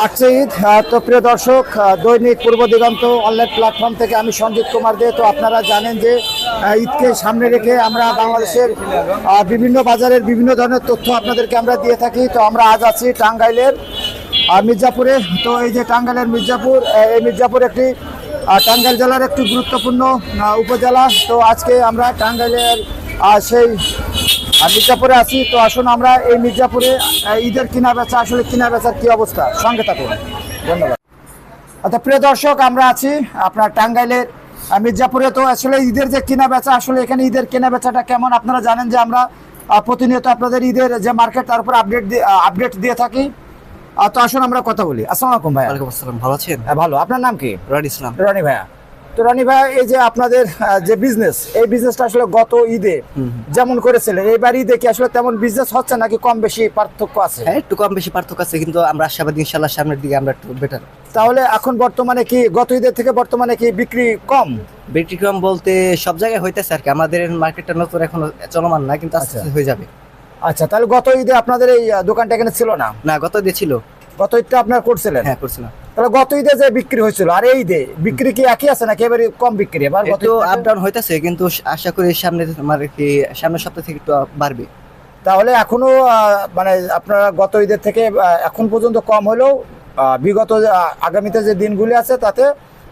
আসছে ঈদ। তো প্রিয় দর্শক, দৈনিক পূর্ব দিগন্ত অনলাইন প্ল্যাটফর্ম থেকে আমি সঞ্জিত কুমার দে। তো আপনারা জানেন যে ঈদকে সামনে রেখে আমরা বাংলাদেশের বিভিন্ন বাজারের বিভিন্ন ধরনের তথ্য আপনাদেরকে আমরা দিয়ে থাকি। তো আমরা আজ আছি টাঙ্গাইলের মির্জাপুরে। তো এই যে টাঙ্গাইলের মির্জাপুর, এই মির্জাপুর একটি টাঙ্গাইল জেলার একটি গুরুত্বপূর্ণ উপজেলা। তো আজকে আমরা টাঙ্গাইলের সেই মির্জাপুরে আছি। তো আসুন আমরা এই মির্জাপুরে ঈদের কিনা বেচা, আসলে কিনা বেচার কি অবস্থা, সঙ্গে থাকুন। ধন্যবাদ। আচ্ছা প্রিয় দর্শক, আমরা আছি আপনার টাঙ্গাইলের মির্জাপুরে। তো আসলে ঈদের যে কিনা বেচা, আসলে এখানে ঈদের কেনা বেচাটা কেমন আপনারা জানেন যে আমরা প্রতিনিয়ত আপনাদের ঈদের যে মার্কেট তার উপর আপডেট দিয়ে থাকি। তো আসুন আমরা কথা বলি। আসসালামু আলাইকুম ভাই। ওয়ালাইকুম আসসালাম, ভালো আছেন? ভালো, আপনার নাম কি? রানি ইসলাম। রনি ভাইয়া। তো রনি ভাইয়া, এই যে আপনাদের যে বিজনেস, এই বিজনেসটা আসলে গত ঈদে যেমন করেছিলেন, এইবার ঈদে কি আসলে তেমন বিজনেস হচ্ছে নাকি কম বেশি পার্থক্য আছে? হ্যাঁ, একটু কম বেশি পার্থক্য আছে, কিন্তু আমরা আশাবাদী ইনশাআল্লাহ সামনের দিকে আমরা একটু বেটার। তাহলে এখন বর্তমানে কি গত ঈদের থেকে বর্তমানে কি বিক্রি কম? ব্যতিক্রম বলতে সব জায়গায় হইতেছে আর কি, আমাদের মার্কেটটা নতুন এখনো চলমান না, কিন্তু আস্তে আস্তে হয়ে যাবে। আচ্ছা, তাহলে গত ঈদে আপনাদের এই দোকানটা এখানে ছিল না? না, গত দিয়ে ছিল। গত ঈদটা আপনারা করছিলেন? হ্যাঁ, করছিলাম। তাহলে গত ঈদে যে বিক্রি হয়েছিল আর এই ঈদে বিক্রি কি একই আছে নাকি এবারে কম বিক্রি? এবার গত একটু আপ ডাউন হইতেছে, কিন্তু আশা করি সামনের সামনের সপ্তাহ থেকে একটু বাড়বে। তাহলে এখনো মানে আপনারা গত ঈদের থেকে এখন পর্যন্ত কম হলেও বিগত আগামীতে যে দিনগুলি আছে তাতে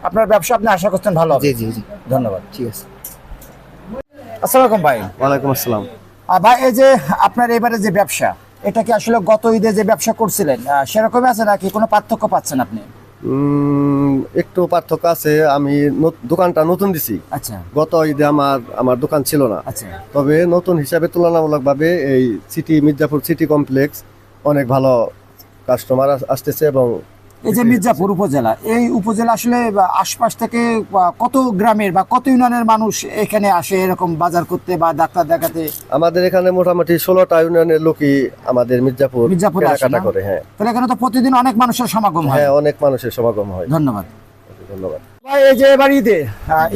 আপনার ব্যবসা আপনি আশা করছেন ভালো হবে? জি জি জি, ধন্যবাদ। ঠিক আছে। আসসালামু আলাইকুম ভাই। ওয়ালাইকুম আসসালাম। ভাই, এই যে আপনার এবারে যে ব্যবসা, এটা কি আসলে গত ঈদে যে ব্যবসা করছিলেন সেরকমই আছে নাকি কোনো পার্থক্য পাচ্ছেন আপনি? একটু পার্থক্য আছে। আমি দোকানটা নতুন দিছি। আচ্ছা গত ঈদে আমার দোকান ছিল না। আচ্ছা। তবে নতুন হিসাবে তুলনামূলকভাবে এই মির্জাপুর সিটি কমপ্লেক্স অনেক ভালো কাস্টমার আসতেছে। এবং এই যে মির্জাপুর উপজেলা, এই উপজেলা আসলে আশপাশ থেকে কত গ্রামের বা কত ইউনিয়নের মানুষ এখানে আসে এরকম বাজার করতে বা ডাক্তার দেখাতে? আমাদের এখানে মোটামুটি 16টা ইউনিয়নের লোকই আমাদের মির্জাপুরে কেনাকাটা করে। হ্যাঁ, তাহলে এখানে তো প্রতিদিন অনেক মানুষের সমাগম হয়। হ্যাঁ, অনেক মানুষের সমাগম হয়। ধন্যবাদ। ধন্যবাদ ভাই, এই যে এবার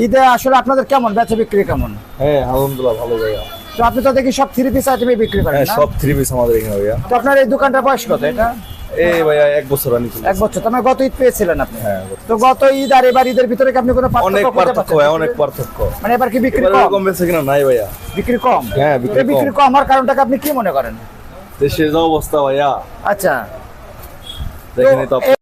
ঈদে আসলে আপনাদের কেমন বেচা বিক্রি কেমন? হ্যাঁ, আলহামদুলিল্লাহ ভালো ভাইয়া। তো আপনি তো দেখি সব 3 পিস আইটেমে বিক্রি করেন হ্যাঁ, না? সব 3 পিস আমাদের এখানে ভাইয়া। তো আপনার এই দোকানটার বয়স কত? এটা এই ভাইয়া 1 বছর রানি চলে। 1 বছর। তোমার গত ঈদ পেয়েছিলেন আপনি? হ্যাঁ, তো গত ঈদ আর এবার ঈদের ভিতরে কি আপনি কোনো অনেক পার্থক্য খুঁজে পার্থক্য পাচ্ছেন? ভাই, অনেক পার্থক্য। মানে এবার কি বিক্রি এবার কম? এরকম বেশি কিনা নাই ভাইয়া। বিক্রি কম? হ্যাঁ, বিক্রি এই বিক্রি কম। কম হওয়ার কারণটাকে আপনি কি মনে করেন? দেশের যে অবস্থা ভাইয়া, আচ্ছা, দেখেনি তো এই